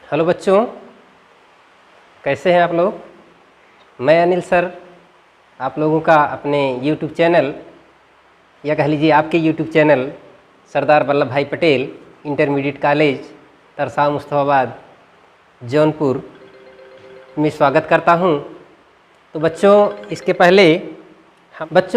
Hello बच्चों, कैसे हैं आप लोग। मैं अनिल सर आप लोगों का अपने YouTube चैनल या कह लीजिए आपके YouTube चैनल सरदार वल्लभ भाई पटेल इंटरमीडिएट कॉलेज तरसा मुस्तफाबाद जौनपुर में स्वागत करता हूं। तो बच्चों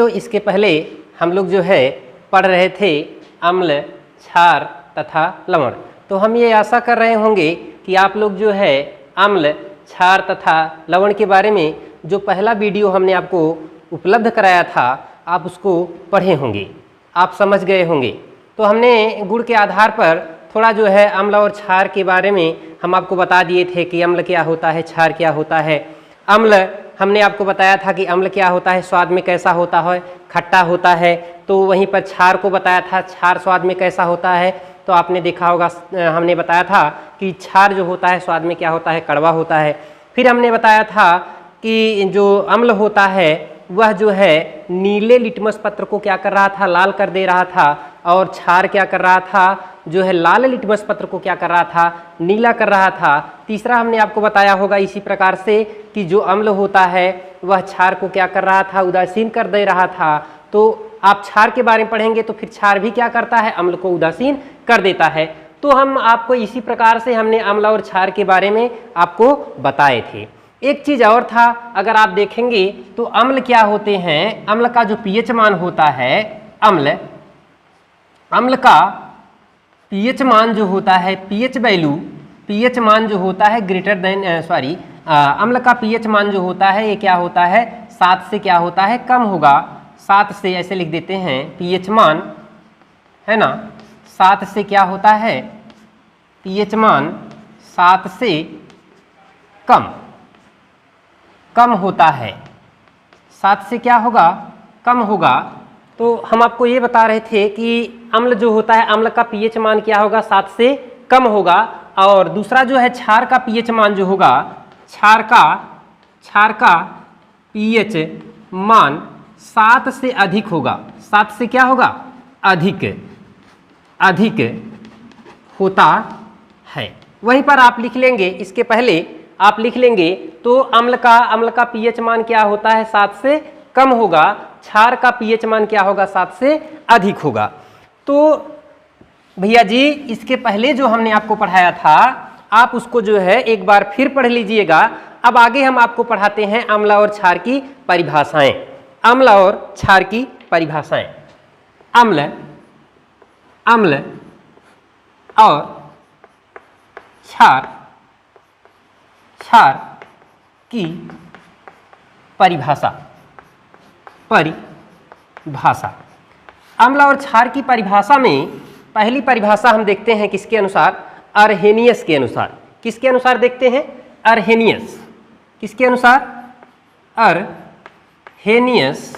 इसके पहले हम लोग जो है पढ़ रहे थे अम्ल, क्षार तथा लवण। तो हम ये आशा कर रहे होंगे कि आप लोग जो है अम्ल, क्षार तथा लवण के बारे में जो पहला वीडियो हमने आपको उपलब्ध कराया था आप उसको पढ़े होंगे, आप समझ गए होंगे। तो हमने गुण के आधार पर थोड़ा जो है अम्ल और क्षार के बारे में हम आपको बता दिए थे कि अम्ल क्या होता है, क्षार क्या होता है। अम्ल हमने आपको बताया था कि अम्ल क्या होता है, स्वाद में कैसा होता है, खट्टा होता है। तो वहीं पर क्षार को बताया था, क्षार स्वाद में कैसा होता है। तो आपने देखा होगा, हमने बताया था कि क्षार जो होता है स्वाद में क्या होता है, कड़वा होता है। फिर हमने बताया था कि जो अम्ल होता है वह जो है नीले लिटमस पत्र को क्या कर रहा था, लाल कर दे रहा था। और क्षार क्या कर रहा था, जो है लाल लिटमस पत्र को क्या कर रहा था, नीला कर रहा था। तीसरा हमने आपको बताया होगा इसी प्रकार से कि जो अम्ल होता है वह क्षार को क्या कर रहा था, उदासीन कर दे रहा था। तो आप क्षार के बारे में पढ़ेंगे तो फिर क्षार भी क्या करता है, अम्ल को उदासीन कर देता है। तो हम आपको इसी प्रकार से हमने अम्ल और क्षार के बारे में आपको बताए थे। एक चीज और था, अगर आप देखेंगे तो अम्ल क्या होते हैं, अम्ल का जो पीएच मान होता है, अम्ल का पीएच मान जो होता है, पीएच वैल्यू, पीएच मान जो होता है ग्रेटर देन अम्ल का पीएच मान जो होता है ये क्या होता है, 7 से क्या होता है, कम होगा। 7 से ऐसे लिख देते हैं पीएच मान, है ना। 7 से क्या होता है, पीएच मान 7 से कम होता है। 7 से क्या होगा, कम होगा। तो हम आपको ये बता रहे थे कि अम्ल जो होता है, अम्ल का पीएच मान क्या होगा, 7 से कम होगा। और दूसरा जो है क्षार का पीएच मान जो होगा, क्षार का पीएच मान 7 से अधिक होगा। 7 से क्या होगा, अधिक होता है। वहीं पर आप लिख लेंगे, इसके पहले आप लिख लेंगे तो अम्ल का पीएच मान क्या होता है, 7 से कम होगा। क्षार का पीएच मान क्या होगा, 7 से अधिक होगा। तो भैया जी इसके पहले जो हमने आपको पढ़ाया था आप उसको जो है एक बार फिर पढ़ लीजिएगा। अब आगे हम आपको पढ़ाते हैं अम्ल और क्षार की परिभाषाएं। अम्ल और क्षार की परिभाषाएं। अम्ल और क्षार की परिभाषा। अम्ल और क्षार की परिभाषा में पहली परिभाषा हम देखते हैं किसके अनुसार, अर्हेनियस के अनुसार। किसके अनुसार देखते हैं, अर्हेनियस। किसके अनुसार, अर्हेनियस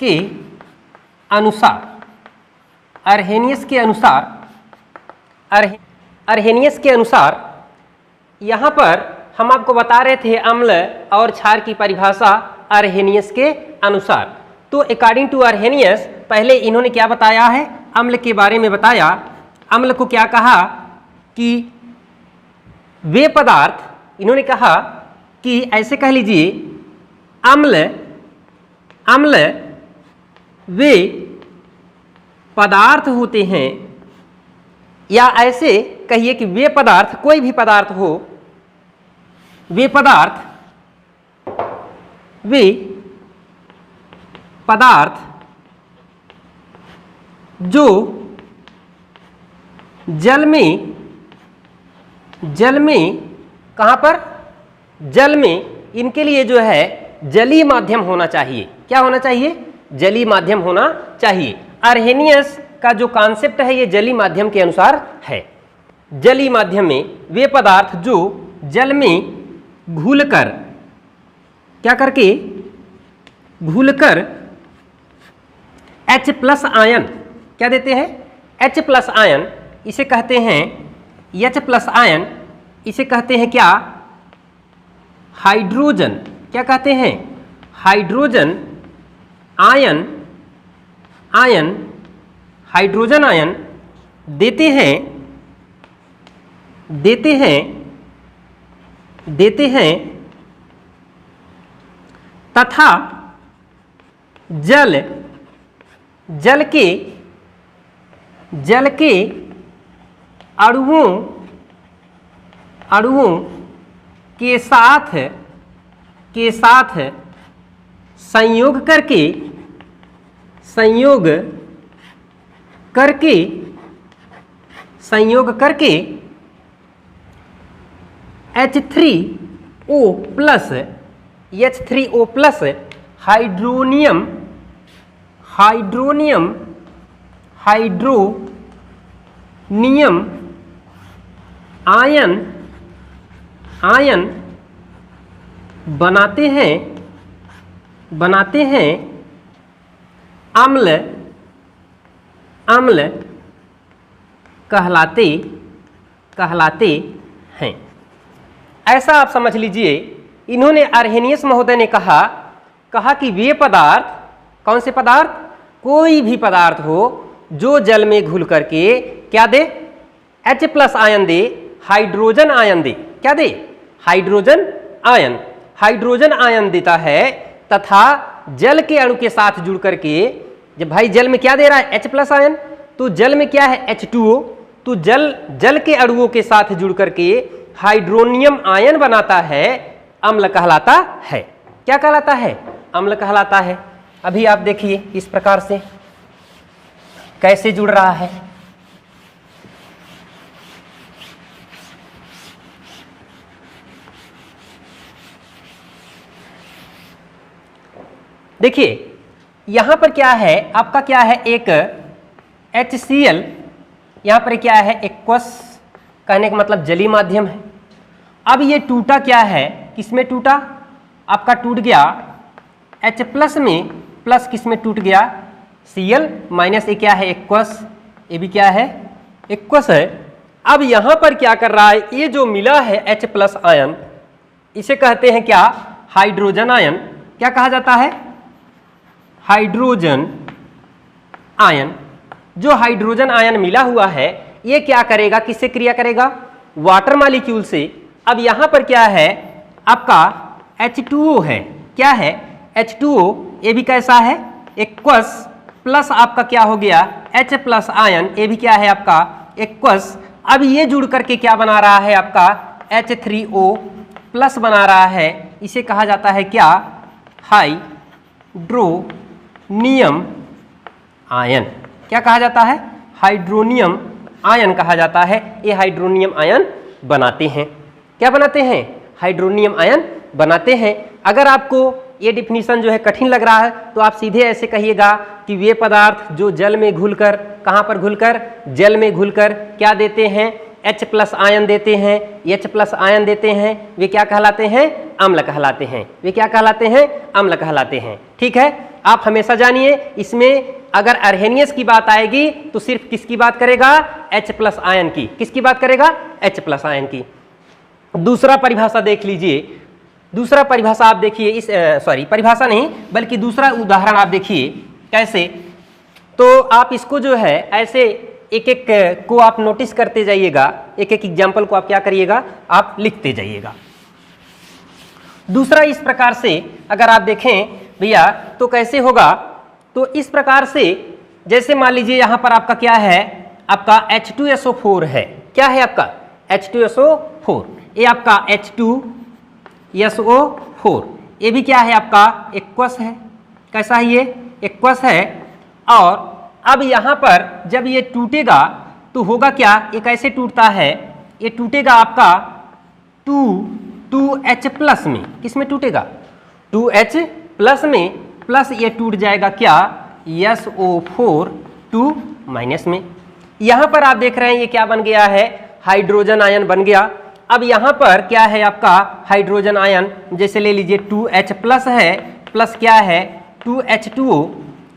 के अनुसार। अर्हेनियस के अनुसार यहाँ पर हम आपको बता रहे थे अम्ल और क्षार की परिभाषा अर्हेनियस के अनुसार। तो अकॉर्डिंग टू अर्हेनियस पहले इन्होंने क्या बताया है, अम्ल के बारे में बताया। अम्ल को क्या कहा कि वे पदार्थ, इन्होंने कहा कि ऐसे कह लीजिए अम्ल वे पदार्थ होते हैं, या ऐसे कहिए कि वे पदार्थ, कोई भी पदार्थ हो, वे पदार्थ जो जल में कहाँ पर, जल में, इनके लिए जो है जलीय माध्यम होना चाहिए। क्या होना चाहिए, जलीय माध्यम होना चाहिए। अर्हेनियस का जो कॉन्सेप्ट है ये जलीय माध्यम के अनुसार है। जलीय माध्यम में वे पदार्थ जो जल में घुलकर, क्या करके, घुलकर H+ आयन क्या देते हैं, H+ आयन, इसे कहते हैं H+ आयन, इसे कहते हैं क्या, हाइड्रोजन। क्या कहते हैं, हाइड्रोजन आयन, हाइड्रोजन आयन देते हैं तथा जल के अणुओं के साथ संयोग करके H3O प्लस हाइड्रोनियम आयन बनाते हैं अम्ल कहलाते हैं। ऐसा आप समझ लीजिए, इन्होंने अर्हेनियस महोदय ने कहा कि वे पदार्थ, कौन से पदार्थ, कोई भी पदार्थ हो जो जल में घुल करके क्या दे, H+ आयन दे, हाइड्रोजन आयन दे, क्या दे, हाइड्रोजन आयन देता है तथा जल के अणु के साथ जुड़ करके, जब भाई जल में क्या दे रहा है, H+ आयन, तो जल में क्या है, H2O, तो जल के अणुओं के साथ जुड़ करके हाइड्रोनियम आयन बनाता है, अम्ल कहलाता है। क्या कहलाता है, अम्ल कहलाता है। अभी आप देखिए इस प्रकार से कैसे जुड़ रहा है। देखिए यहां पर क्या है आपका, क्या है, एक HCl, यहां पर क्या है, एक्वस, कहने का मतलब जलीय माध्यम है। अब ये टूटा क्या है, किसमें टूटा, आपका टूट गया H+ में, प्लस किसमें टूट गया, Cl माइनस, ये क्या है, एक्वस, ये भी क्या है, एक्वस है। अब यहां पर क्या कर रहा है, ये जो मिला है H+ आयन, इसे कहते हैं क्या, हाइड्रोजन आयन। क्या कहा जाता है, हाइड्रोजन आयन। जो हाइड्रोजन आयन मिला हुआ है ये क्या करेगा, किससे क्रिया करेगा, वाटर मॉलिक्यूल से। अब यहां पर क्या है आपका H2O है, क्या है, H2O, ये भी कैसा है, एक्वस, प्लस आपका क्या हो गया, H+ आयन, ये भी क्या है आपका एक्वस। अब ये जुड़ करके क्या बना रहा है आपका H3O प्लस बना रहा है, इसे कहा जाता है क्या, हाइड्रोनियम आयन। क्या कहा जाता है, हाइड्रोनियम आयन कहा जाता है। ये हाइड्रोनियम आयन बनाते हैं, क्या बनाते हैं, हाइड्रोनियम आयन बनाते हैं। अगर आपको ये डिफिनीशन जो है कठिन लग रहा है तो आप सीधे ऐसे कहिएगा कि वे पदार्थ जो जल में घुलकर, कहाँ पर घुलकर, जल में घुलकर क्या देते हैं, H+ आयन देते हैं, H+ आयन देते हैं, वे क्या कहलाते हैं, अम्ल कहलाते हैं। वे क्या कहलाते हैं, अम्ल कहलाते हैं। ठीक है, आप हमेशा जानिए इसमें अगर अर्हेनियस की बात आएगी तो सिर्फ किसकी बात करेगा, H+ आयन की। किसकी बात करेगा, H+ आयन की। दूसरा परिभाषा देख लीजिए, दूसरा परिभाषा आप देखिए, इस परिभाषा नहीं बल्कि दूसरा उदाहरण आप देखिए कैसे। तो आप इसको जो है ऐसे एक एक को आप नोटिस करते जाइएगा, एक एक एग्जाम्पल को आप क्या करिएगा, आप लिखते जाइएगा। दूसरा इस प्रकार से अगर आप देखें भैया तो कैसे होगा, तो इस प्रकार से जैसे मान लीजिए यहाँ पर आपका क्या है, आपका H2SO4 है। क्या है आपका H2SO4, ये आपका H2SO4, ये भी क्या है आपका एक्वस है। कैसा है, ये एक्वस है। और अब यहाँ पर जब ये टूटेगा तो होगा क्या, ये कैसे टूटता है, ये टूटेगा आपका 2H+ में। किस में टूटेगा, 2H+ में, प्लस ये टूट जाएगा क्या, SO4 2- में। यहाँ पर आप देख रहे हैं ये क्या बन गया है, हाइड्रोजन आयन बन गया। अब यहाँ पर क्या है आपका हाइड्रोजन आयन, जैसे ले लीजिए 2H+ है, प्लस क्या है 2H2O,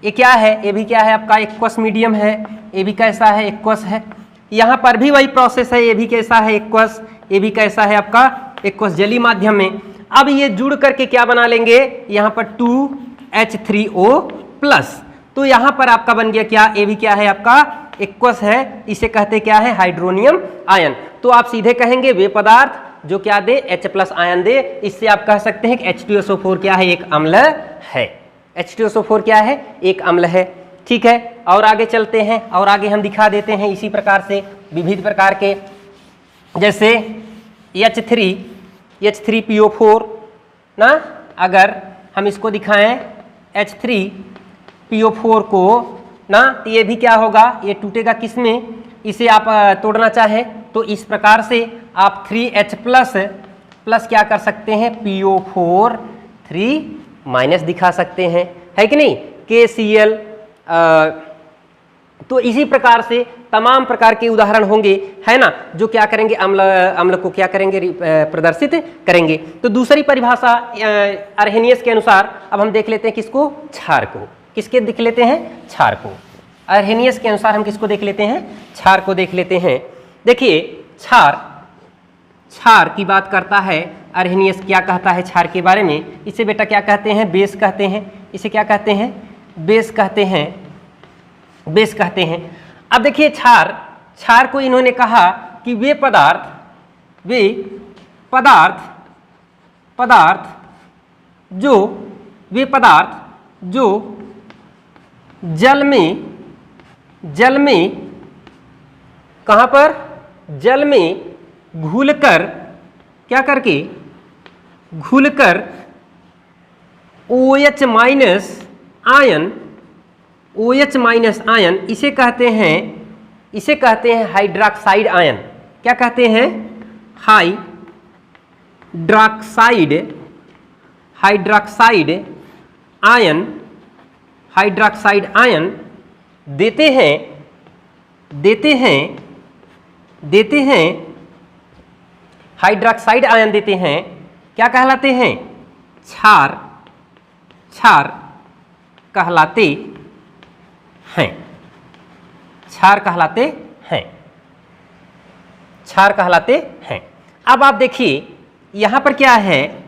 ये क्या है, ये भी क्या है आपका एक्वस मीडियम है, ये भी कैसा है, एक्वस है। यहाँ पर भी वही प्रोसेस है, ये भी कैसा है, एक्वस, ये भी कैसा है आपका एक्वस, जलीय माध्यम में। अब ये जुड़ करके क्या बना लेंगे, यहाँ पर 2H3O+, तो यहाँ पर आपका बन गया क्या, ये भी क्या है आपका एक्वस है, इसे कहते क्या है, हाइड्रोनियम आयन। तो आप सीधे कहेंगे वे पदार्थ जो क्या दे, H+ आयन दे। इससे आप कह सकते हैं कि H2SO4 क्या है, एक अम्ल है। H2SO4 क्या है, एक अम्ल है। ठीक है, और आगे चलते हैं और आगे हम दिखा देते हैं इसी प्रकार से विविध प्रकार के, जैसे H3PO4 ना, अगर हम इसको दिखाएं H3PO4 को ना, तो ये भी क्या होगा, ये टूटेगा किसमें, इसे आप तोड़ना चाहें तो इस प्रकार से आप 3H+ क्या कर सकते हैं, PO4 3- दिखा सकते हैं, है कि नहीं, KCl। तो इसी प्रकार से तमाम प्रकार के उदाहरण होंगे, है ना, जो क्या करेंगे, अम्ल को क्या करेंगे, प्रदर्शित करेंगे। तो दूसरी परिभाषा अर्हेनियस के अनुसार अब हम देख लेते हैं किसको, क्षार को। किसके देख लेते हैं, क्षार को। अर्हेनियस के अनुसार हम किसको देख लेते हैं, क्षार को देख लेते हैं। देखिए क्षार की बात करता है अर्हेनियस, क्या कहता है क्षार के बारे में, इसे बेटा क्या कहते हैं, बेस कहते हैं। इसे क्या कहते हैं, बेस कहते हैं, बेस कहते हैं। अब देखिए क्षार को इन्होंने कहा कि वे पदार्थ जो जल में कहाँ पर, जल में घुलकर क्या करके, घुलकर OH- आयन, इसे कहते हैं हाइड्रॉक्साइड आयन। क्या कहते हैं, हाइड्रॉक्साइड आयन देते हैं हाइड्रॉक्साइड आयन देते हैं, क्या कहलाते हैं, क्षार कहलाते हैं, क्षार कहलाते हैं। अब आप देखिए यहां पर क्या है,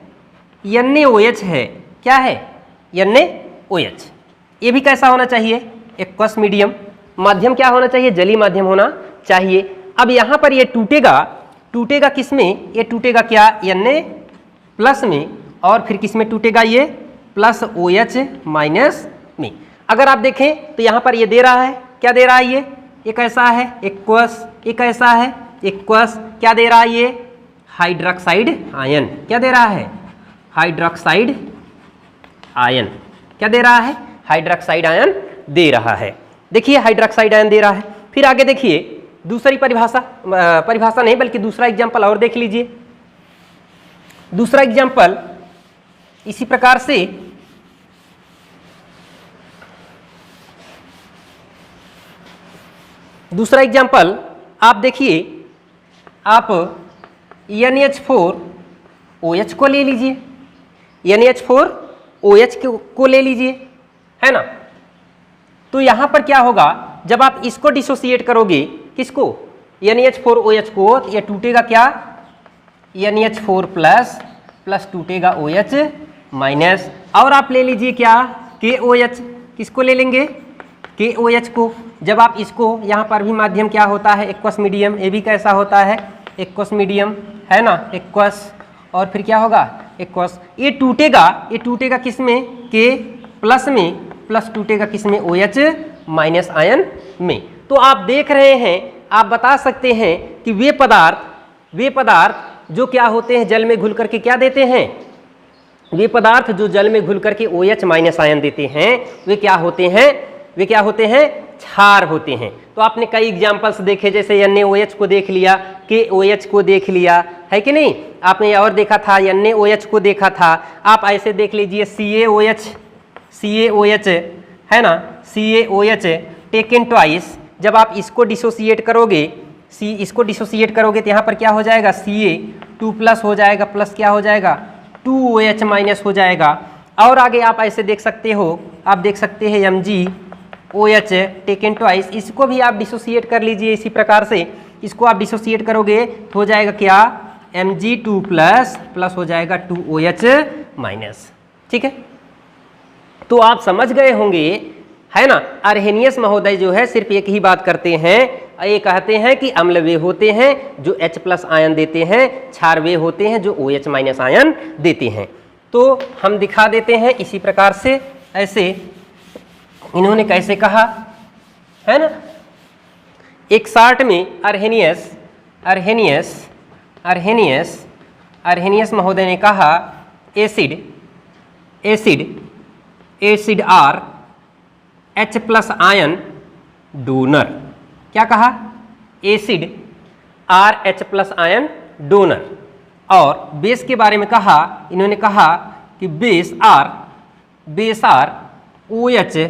NaOH है, क्या है, NaOH। ये भी कैसा होना चाहिए, एक्वस मीडियम, माध्यम क्या होना चाहिए, जलीय माध्यम होना चाहिए। अब यहां पर ये टूटेगा किसमें, ये टूटेगा क्या, Na+ में, और फिर किसमें टूटेगा, ये OH- में। अगर आप देखें तो यहां पर ये दे रहा है, क्या दे रहा है, ये कैसा है, एक्वस, ये कैसा है, एक्वस, क्या दे रहा है, ये हाइड्रॉक्साइड आयन। क्या दे रहा है, हाइड्रॉक्साइड आयन। क्या दे रहा है, हाइड्रॉक्साइड आयन दे रहा है। देखिए हाइड्रॉक्साइड आयन दे रहा है। फिर आगे देखिए दूसरी परिभाषा नहीं बल्कि दूसरा एग्जाम्पल और देख लीजिए। दूसरा एग्जाम्पल इसी प्रकार से, दूसरा एग्जाम्पल आप देखिए, आप NH4OH को ले लीजिए, NH4OH को ले लीजिए, है ना। तो यहां पर क्या होगा, जब आप इसको डिसोसिएट करोगे, किसको, NH4OH को, तो यह टूटेगा क्या, NH4+ टूटेगा OH-। और आप ले लीजिए क्या, KOH, किसको ले लेंगे, KOH को। जब आप इसको, यहाँ पर भी माध्यम क्या होता है, एक्वस मीडियम, ये भी कैसा होता है, एक्वस मीडियम, है ना, एक्वस, और फिर क्या होगा, एक्वस। ये टूटेगा किसमें, K+ में, प्लस टूटेगा किसमें, OH- आयन में। तो आप देख रहे हैं, आप बता सकते हैं कि वे पदार्थ जो क्या होते हैं, जल में घुल करके क्या देते हैं, वे पदार्थ जो जल में घुल करके OH- आयन देते हैं, वे क्या होते हैं, क्षार होते हैं। तो आपने कई एग्जाम्पल्स देखे, जैसे NaOH को देख लिया, KOH को देख लिया, है कि नहीं। आपने और देखा था, NaOH को देखा था। आप ऐसे देख लीजिए CaOH, है ना, CaOH टेकन ट्वाइस। जब आप इसको डिसोसिएट करोगे, इसको डिसोसिएट करोगे तो यहाँ पर क्या हो जाएगा, Ca2+ हो जाएगा, प्लस क्या हो जाएगा, 2OH- हो जाएगा। और आगे आप ऐसे देख सकते हो, आप देख सकते हैं MgOH टेकन ट्वाइस, इसको भी आप डिसोसिएट कर लीजिए इसी प्रकार से। इसको आप डिसोसिएट करोगे तो हो जाएगा क्या, Mg2+ हो जाएगा 2OH-। ठीक है, तो आप समझ गए होंगे है ना। अर्हेनियस महोदय जो है सिर्फ एक ही बात करते हैं, ये कहते हैं कि अम्ल वे होते हैं जो H+ आयन देते हैं, क्षार वे होते हैं जो OH- आयन देते हैं। तो हम दिखा देते हैं इसी प्रकार से, ऐसे इन्होंने कैसे कहा है ना। एक शार्ट में अर्हेनियस महोदय ने कहा acid are H+ ion donor. क्या कहा? Acid are H+ ion donor. और बेस के बारे में कहा, इन्होंने कहा कि बेस आर OH-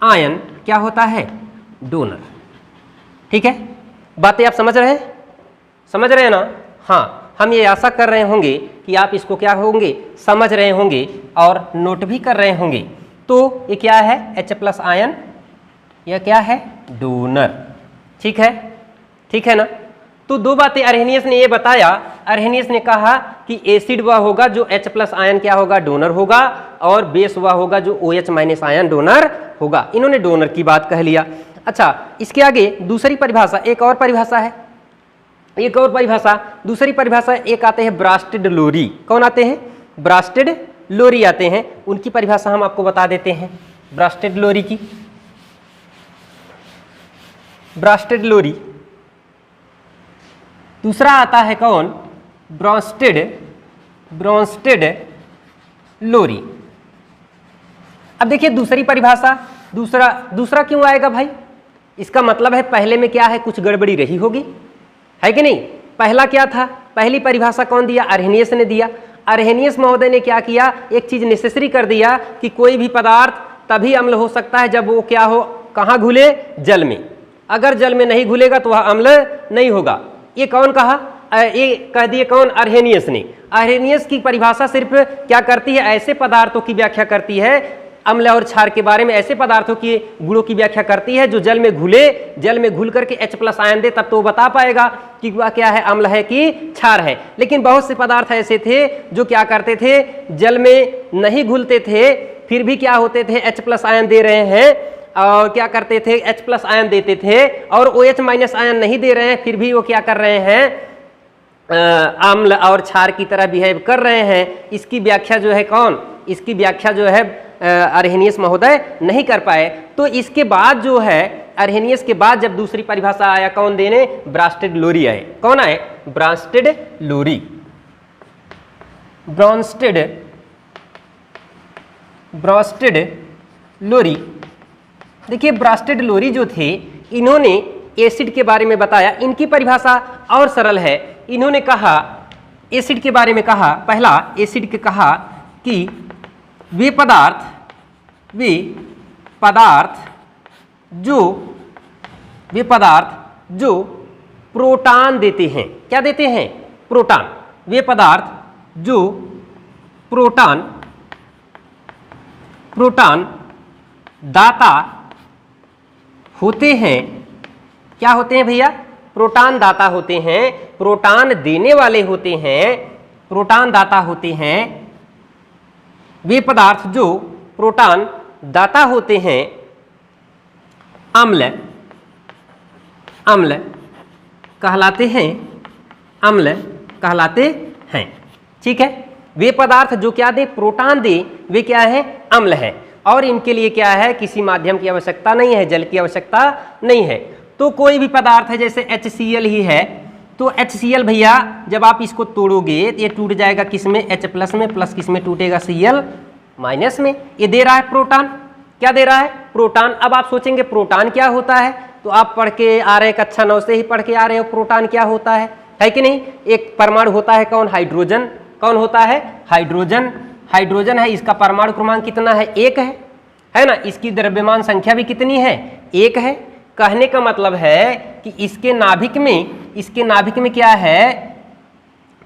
आयन क्या होता है? डोनर। ठीक है, बातें आप समझ रहे हैं ना। हाँ, हम ये आशा कर रहे होंगे कि आप इसको क्या होंगे, समझ रहे होंगे और नोट भी कर रहे होंगे। तो ये क्या है? H+ आयन, यह क्या है? डोनर। ठीक है ना। तो दो बातें अर्हेनियस ने ये बताया। अर्हेनियस ने कहा कि एसिड वह होगा जो H+ आयन क्या होगा? डोनर होगा, और बेस वह होगा जो OH- आयन डोनर होगा। इन्होंने डोनर की बात कह लिया। अच्छा, इसके आगे दूसरी परिभाषा, एक और परिभाषा है, दूसरी परिभाषा एक आते हैं ब्रास्टेड लोरी। कौन आते हैं? ब्रास्टेड लोरी आते हैं। उनकी परिभाषा हम आपको बता देते हैं, ब्रास्टेड लोरी की। ब्रास्टेड लोरी। दूसरा आता है कौन? ब्रॉन्स्टेड लोरी। अब देखिए दूसरी परिभाषा, दूसरा क्यों आएगा भाई? इसका मतलब है पहले में क्या है, कुछ गड़बड़ी रही होगी, है कि नहीं। पहला क्या था? पहली परिभाषा कौन दिया? अर्हेनियस ने दिया। अर्हेनियस महोदय ने क्या किया, एक चीज नेसेसरी कर दिया कि कोई भी पदार्थ तभी अम्ल हो सकता है जब वो क्या हो, कहाँ घुले? जल में। अगर जल में नहीं घुलेगा तो वह अम्ल नहीं होगा। ये कौन कहा? ये कह दिए कौन? अर्हेनियस ने। अर्हेनियस की परिभाषा सिर्फ क्या करती है? ऐसे पदार्थों की व्याख्या करती है, अम्ल और क्षार के बारे में ऐसे पदार्थों की गुणों की व्याख्या करती है जो जल में घुले, जल में घुल करके H+ आयन दे, तब तो वो बता पाएगा कि वह क्या है, अम्ल है कि क्षार है। लेकिन बहुत से पदार्थ ऐसे थे जो क्या करते थे, जल में नहीं घुलते थे, फिर भी क्या होते थे, H+ आयन दे रहे हैं, और क्या करते थे, H+ आयन देते थे, और OH- आयन नहीं दे रहे हैं, फिर भी वो क्या कर रहे हैं, अम्ल और क्षार की तरह बिहेव कर रहे हैं। इसकी व्याख्या जो है कौन? इसकी व्याख्या जो है अर्हेनियस महोदय नहीं कर पाए। तो इसके बाद जो है, अर्हेनियस के बाद जब दूसरी परिभाषा आया कौन देने? ब्रास्टेड लोरी आए। कौन आए? ब्रास्टेड लोरी। ब्रास्टेड लोरी। देखिए ब्रास्टेड लोरी जो थे, इन्होंने एसिड के बारे में बताया। इनकी परिभाषा और सरल है। इन्होंने कहा, एसिड के बारे में कहा, पहला एसिड के कहा कि वे पदार्थ जो प्रोटॉन देते हैं। क्या देते हैं? प्रोटॉन। वे पदार्थ जो प्रोटॉन दाता होते हैं। क्या होते हैं भैया? प्रोटॉन दाता होते हैं, प्रोटॉन देने वाले होते हैं, प्रोटॉन दाता होते हैं। वे पदार्थ जो प्रोटॉन दाता होते हैं, अम्ल कहलाते हैं। ठीक है, वे पदार्थ जो क्या दे? प्रोटॉन दे, वे क्या है? अम्ल है। और इनके लिए क्या है? किसी माध्यम की आवश्यकता नहीं है, जल की आवश्यकता नहीं है। तो कोई भी पदार्थ है, जैसे HCl ही है, तो HCl भैया जब आप इसको तोड़ोगे ये टूट जाएगा किसमें? H+ में, प्लस किसमें टूटेगा? Cl- में। ये दे रहा है प्रोटॉन। क्या दे रहा है? प्रोटॉन। अब आप सोचेंगे प्रोटॉन क्या होता है, तो आप पढ़ के आ रहे हैं, कक्षा 9 से ही पढ़ के आ रहे हो प्रोटॉन क्या होता है कि नहीं। एक परमाणु होता है कौन? हाइड्रोजन। कौन होता है? हाइड्रोजन है। इसका परमाणु क्रमांक कितना है? 1 है ना। इसकी द्रव्यमान संख्या भी कितनी है? 1 है। कहने का मतलब है कि इसके नाभिक में क्या है?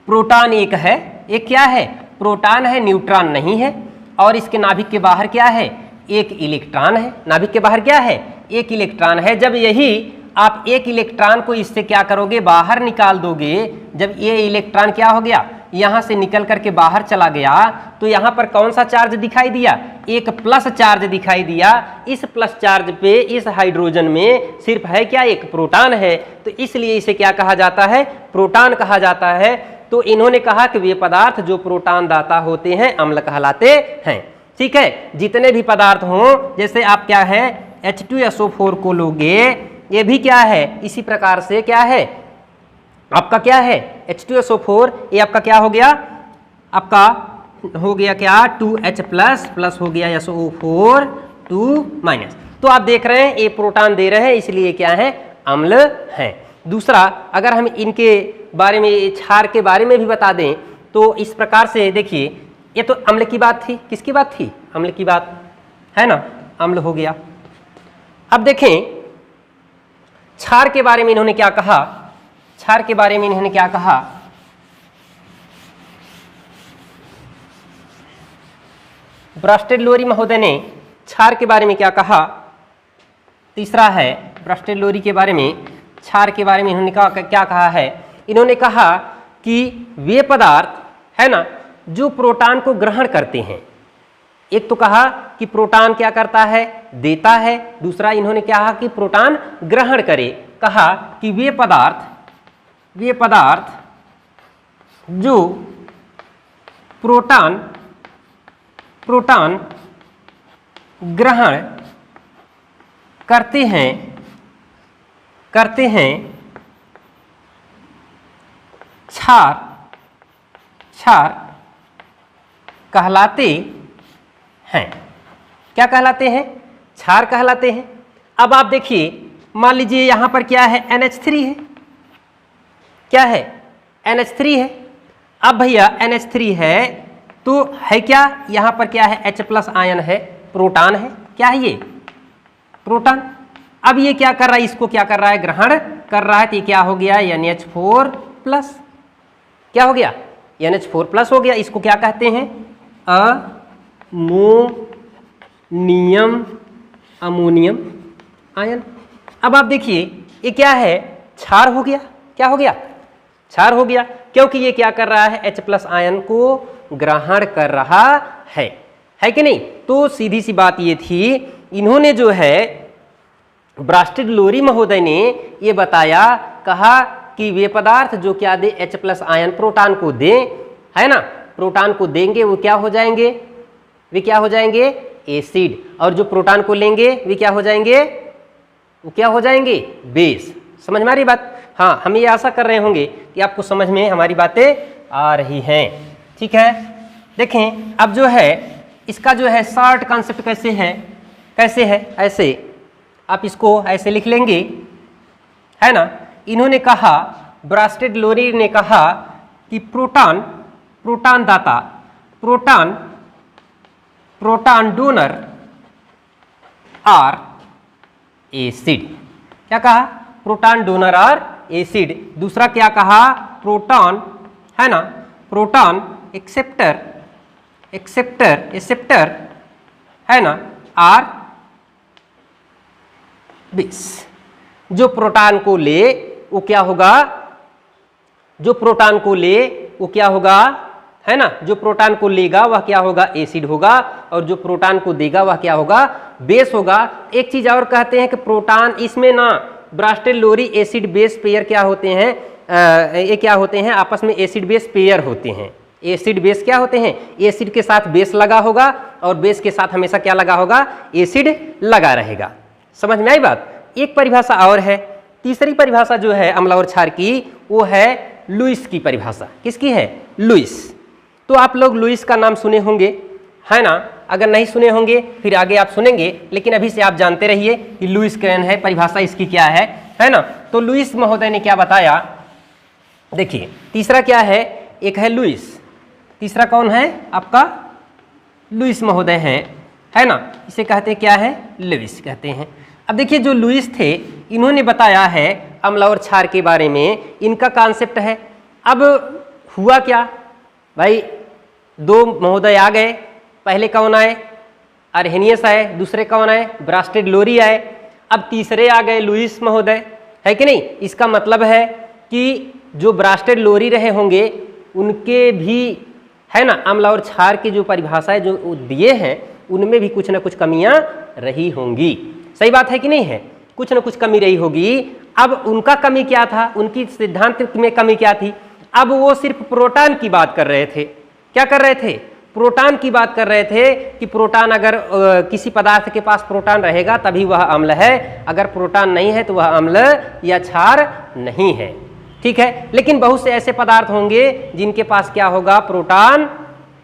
प्रोटॉन 1 है। एक क्या है? प्रोटॉन है, न्यूट्रॉन नहीं है। और इसके नाभिक के बाहर क्या है? 1 इलेक्ट्रॉन है। नाभिक के बाहर क्या है? 1 इलेक्ट्रॉन है। जब यही आप 1 इलेक्ट्रॉन को इससे क्या करोगे? बाहर निकाल दोगे। जब ये इलेक्ट्रॉन क्या हो गया? यहां से निकल करके बाहर चला गया तो यहां पर कौन सा चार्ज दिखाई दिया? एक प्लस चार्ज दिखाई दिया। इस प्लस चार्ज पे इस हाइड्रोजन में सिर्फ है क्या? एक प्रोटॉन है, तो इसलिए इसे क्या कहा जाता है? प्रोटॉन कहा जाता है। तो इन्होंने कहा कि वे पदार्थ जो प्रोटॉन दाता होते हैं अम्ल कहलाते हैं। ठीक है, जितने भी पदार्थ हों, जैसे आप क्या है H2SO4 को लोगे, ये भी क्या है इसी प्रकार से क्या है आपका क्या है H2SO4, ये आपका क्या हो गया? आपका हो गया क्या? 2H प्लस हो गया SO4 2-। तो आप देख रहे हैं ये प्रोटॉन दे रहे हैं, इसलिए क्या है? अम्ल है। दूसरा, अगर हम इनके बारे में, क्षार के बारे में भी बता दें तो इस प्रकार से देखिए, ये तो अम्ल की बात थी। किसकी बात थी? अम्ल की बात है ना, अम्ल हो गया। अब देखें क्षार के बारे में इन्होंने क्या कहा? क्षार के बारे में इन्होंने क्या कहा? ब्रास्टेड लोरी महोदय ने क्षार के बारे में क्या कहा? तीसरा है ब्रास्टेड लोरी के बारे में, क्षार के बारे में इन्होंने क्या कहा है? इन्होंने कहा कि वे पदार्थ है ना जो प्रोटॉन को ग्रहण करते हैं। एक तो कहा कि प्रोटॉन क्या करता है? देता है। दूसरा इन्होंने क्या कहा कि प्रोटॉन ग्रहण करे। कहा कि वे पदार्थ जो प्रोटॉन ग्रहण करते हैं क्षार कहलाते हैं। क्या कहलाते हैं? क्षार कहलाते हैं। अब आप देखिए, मान लीजिए यहां पर क्या है? NH3 है। क्या है? NH3 है। अब भैया NH3 है तो है क्या? यहां पर क्या है? H+ आयन है, प्रोटॉन है। क्या है ये? प्रोटॉन। अब ये क्या कर रहा है? इसको क्या कर रहा है? ग्रहण कर रहा है। तो ये क्या हो गया? NH4+। क्या हो गया? NH4+ हो गया। इसको क्या कहते हैं? Ammonium ion. अब आप देखिए ये क्या है? क्षार हो गया। क्या हो गया? क्षार हो गया, क्योंकि ये क्या कर रहा है? H+ आयन को ग्रहण कर रहा है कि नहीं? तो सीधी सी बात ये थी, इन्होंने जो है ब्रास्टेड लोरी महोदय ने ये बताया, कहा कि वे पदार्थ जो क्या दे? H+ आयन प्रोटॉन को दे, है ना, प्रोटॉन को देंगे वो क्या हो जाएंगे? वे क्या हो जाएंगे? एसिड। और जो प्रोटॉन को लेंगे वे क्या हो जाएंगे? वो क्या हो जाएंगे? बेस। समझ में आ रही बात? हाँ, हम ये आशा कर रहे होंगे कि आपको समझ में हमारी बातें आ रही हैं। ठीक है, देखें अब जो है इसका जो है शॉर्ट कॉन्सेप्ट कैसे है? ऐसे आप इसको ऐसे लिख लेंगे, है ना। इन्होंने कहा, ब्रास्टेड लोरी ने कहा कि प्रोटॉन दाता, प्रोटॉन डोनर और एसिड। क्या कहा? प्रोटॉन डोनर और एसिड। दूसरा क्या कहा? प्रोटॉन, है ना, प्रोटॉन एक्सेप्टर, है ना, और बेस। जो प्रोटॉन को ले वो क्या होगा? जो प्रोटॉन को ले वो क्या होगा? है ना, जो प्रोटॉन को लेगा वह क्या होगा? एसिड होगा। और जो प्रोटॉन को देगा वह क्या होगा? बेस होगा। एक चीज और कहते हैं कि प्रोटॉन इसमें ना ब्रास्टेड लोरी एसिड बेस पेयर क्या होते हैं? ये क्या होते हैं? आपस में एसिड बेस पेयर होते हैं। एसिड बेस क्या होते हैं? एसिड के साथ बेस लगा होगा और बेस के साथ हमेशा क्या लगा होगा? एसिड लगा रहेगा। समझ में आई बात? एक परिभाषा और है, तीसरी परिभाषा जो है अम्ल और क्षार की, वो है लुईस की परिभाषा। किसकी है? लुईस। तो आप लोग लुईस का नाम सुने होंगे, है ना। अगर नहीं सुने होंगे फिर आगे आप सुनेंगे, लेकिन अभी से आप जानते रहिए कि लुईस कौन है, परिभाषा इसकी क्या है ना। तो लुईस महोदय ने क्या बताया? देखिए तीसरा क्या है? एक है लुईस, तीसरा कौन है आपका? लुईस महोदय है ना। इसे कहते हैं क्या है? लुईस कहते हैं। अब देखिए जो लुईस थे इन्होंने बताया है अम्ल और क्षार के बारे में, इनका कॉन्सेप्ट है। अब हुआ क्या भाई? दो महोदय आ गए, पहले कौन आए? अर्हेनियस आए, दूसरे कौन आए? ब्रास्टेड लोरी आए। अब तीसरे आ गए लुईस महोदय, है कि नहीं। इसका मतलब है कि जो ब्रास्टेड लोरी रहे होंगे उनके भी है ना अम्ल और क्षार की जो परिभाषाएं जो दिए हैं उनमें भी कुछ ना कुछ कमियां रही होंगी। सही बात है कि नहीं है? कुछ ना कुछ कमी रही होगी। अब उनका कमी क्या था, उनकी सिद्धांत में कमी क्या थी? अब वो सिर्फ प्रोटॉन की बात कर रहे थे। क्या कर रहे थे? प्रोटॉन की बात कर रहे थे कि प्रोटॉन अगर किसी पदार्थ के पास प्रोटॉन रहेगा तभी वह अम्ल है, अगर प्रोटॉन नहीं है तो वह अम्ल या क्षार नहीं है। ठीक है, लेकिन बहुत से ऐसे पदार्थ होंगे जिनके पास क्या होगा, प्रोटॉन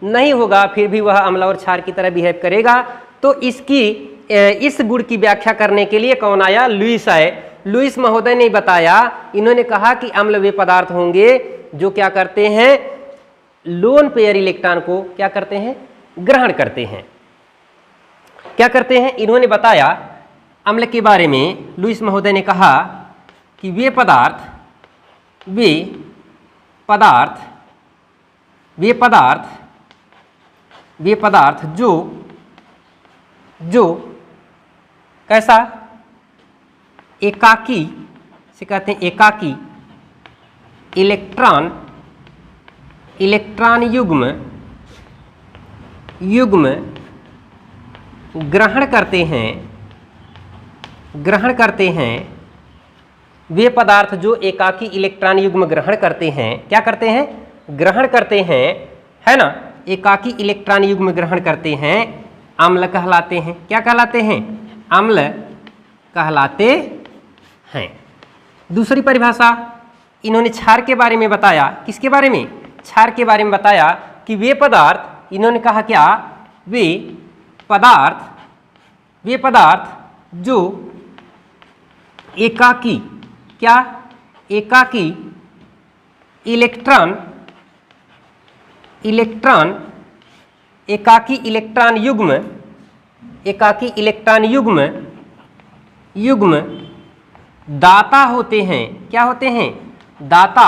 नहीं होगा, फिर भी वह अम्ल और क्षार की तरह बिहेव करेगा। तो इस गुण की व्याख्या करने के लिए कौन आया? लुईस आए। लुईस महोदय ने बताया, इन्होंने कहा कि अम्ल वे पदार्थ होंगे जो क्या करते हैं, लोन पेयर इलेक्ट्रॉन को क्या करते हैं, ग्रहण करते हैं। क्या करते हैं? इन्होंने बताया अम्ल के बारे में, लुईस महोदय ने कहा कि वे पदार्थ जो कैसा, एकाकी से कहते हैं, एकाकी इलेक्ट्रॉन युग्म ग्रहण करते हैं। वे पदार्थ जो एकाकी इलेक्ट्रॉन युग्म ग्रहण करते हैं, क्या करते हैं? ग्रहण करते हैं, है ना, एकाकी इलेक्ट्रॉन युग्म ग्रहण करते हैं, अम्ल कहलाते हैं। क्या कहलाते हैं? अम्ल कहलाते हैं। दूसरी परिभाषा इन्होंने क्षार के बारे में बताया। किसके बारे में? क्षार के बारे में बताया कि वे पदार्थ, इन्होंने कहा क्या, वे पदार्थ जो एकाकी एकाकी इलेक्ट्रॉन युग्म दाता होते हैं। क्या होते हैं? दाता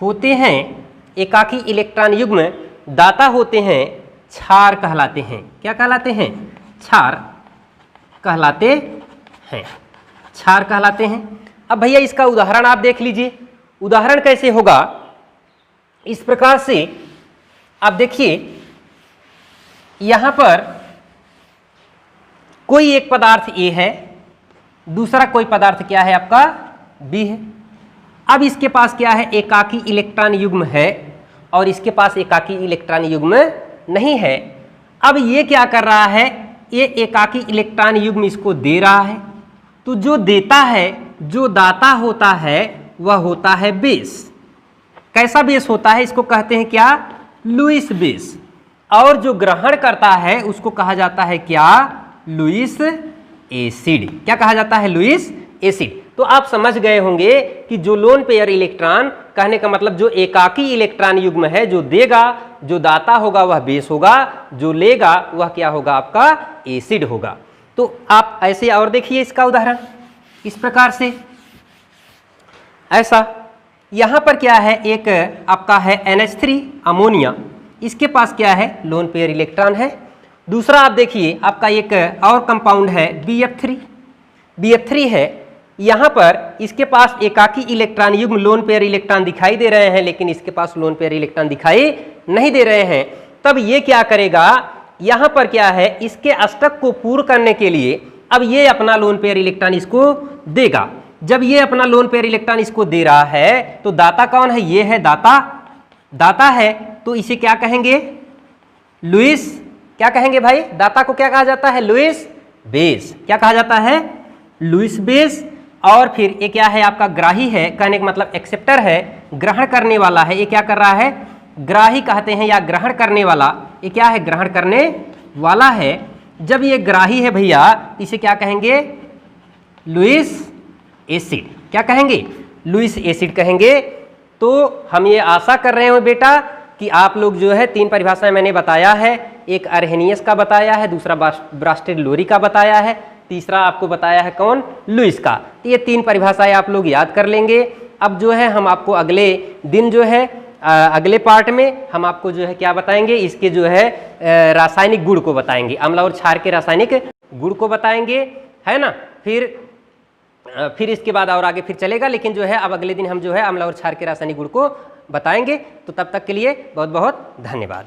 होते हैं। एकाकी इलेक्ट्रॉन युग्म दाता होते हैं, क्षार कहलाते हैं। क्या कहलाते हैं? क्षार कहलाते हैं। क्षार कहलाते हैं। अब भैया इसका उदाहरण आप देख लीजिए। उदाहरण कैसे होगा? इस प्रकार से आप देखिए, यहां पर कोई एक पदार्थ A है, दूसरा कोई पदार्थ क्या है आपका, B है। अब इसके पास क्या है, एकाकी इलेक्ट्रॉन युग्म है और इसके पास एकाकी इलेक्ट्रॉन युग्म नहीं है। अब ये क्या कर रहा है, ये एकाकी इलेक्ट्रॉन युग्म इसको दे रहा है। तो जो देता है, जो दाता होता है, वह होता है बेस। कैसा बेस होता है? इसको कहते हैं क्या, लुईस बेस। और जो ग्रहण करता है उसको कहा जाता है क्या, लुईस एसिड। क्या कहा जाता है? Lewis acid. तो आप समझ गए होंगे कि जो लोन पेयर इलेक्ट्रॉन, कहने का मतलब जो एकाकी इलेक्ट्रॉन युग्म है, जो देगा, जो दाता होगा वह बेस होगा, जो लेगा वह क्या होगा, आपका एसिड होगा। तो आप ऐसे और देखिए इसका उदाहरण इस प्रकार से। ऐसा यहां पर क्या है, एक आपका है NH3 अमोनिया, इसके पास क्या है, लोन पेयर इलेक्ट्रॉन है। दूसरा आप देखिए आपका एक और कंपाउंड है BF3 है। यहां पर इसके पास एकाकी इलेक्ट्रॉन युग्म लोन पेयर इलेक्ट्रॉन दिखाई दे रहे हैं, लेकिन इसके पास लोन पेयर इलेक्ट्रॉन दिखाई नहीं दे रहे हैं। तब ये क्या करेगा, यहां पर क्या है, इसके अष्टक को पूर्ण करने के लिए अब ये अपना लोन पेयर इलेक्ट्रॉन इसको देगा। जब ये अपना लोन पेयर इलेक्ट्रॉन इसको दे रहा है तो दाता कौन है, ये है दाता है। तो इसे क्या कहेंगे, लुईस, क्या कहेंगे भाई, दाता को क्या कहा जाता है, लुईस बेस। क्या कहा जाता है, लुईस बेस। और फिर ये क्या है, आपका ग्राही है, कहने का मतलब एक्सेप्टर है, ग्रहण करने वाला है। ये क्या कर रहा है, ग्राही कहते हैं या ग्रहण करने वाला। ये क्या है, ग्रहण करने वाला है। जब ये ग्राही है भैया, इसे क्या कहेंगे, लुईस एसिड। क्या कहेंगे, लुईस एसिड कहेंगे। तो हम ये आशा कर रहे हैं बेटा कि आप लोग जो है 3 परिभाषाएं मैंने बताया है, एक अर्हेनियस का बताया है, दूसरा ब्रास्टेड लोरी का बताया है, तीसरा आपको बताया है कौन, लुईस का। ये 3 परिभाषाएं आप लोग याद कर लेंगे। अब जो है हम आपको अगले दिन जो है अगले पार्ट में हम आपको जो है क्या बताएंगे, इसके जो है रासायनिक गुण को बताएंगे, अम्ल और क्षार के रासायनिक गुण को बताएंगे, है ना। फिर इसके बाद और आगे फिर चलेगा, लेकिन जो है अब अगले दिन हम जो है अम्ल और क्षार के रासायनिक गुण को बताएंगे। तो तब तक के लिए बहुत बहुत धन्यवाद।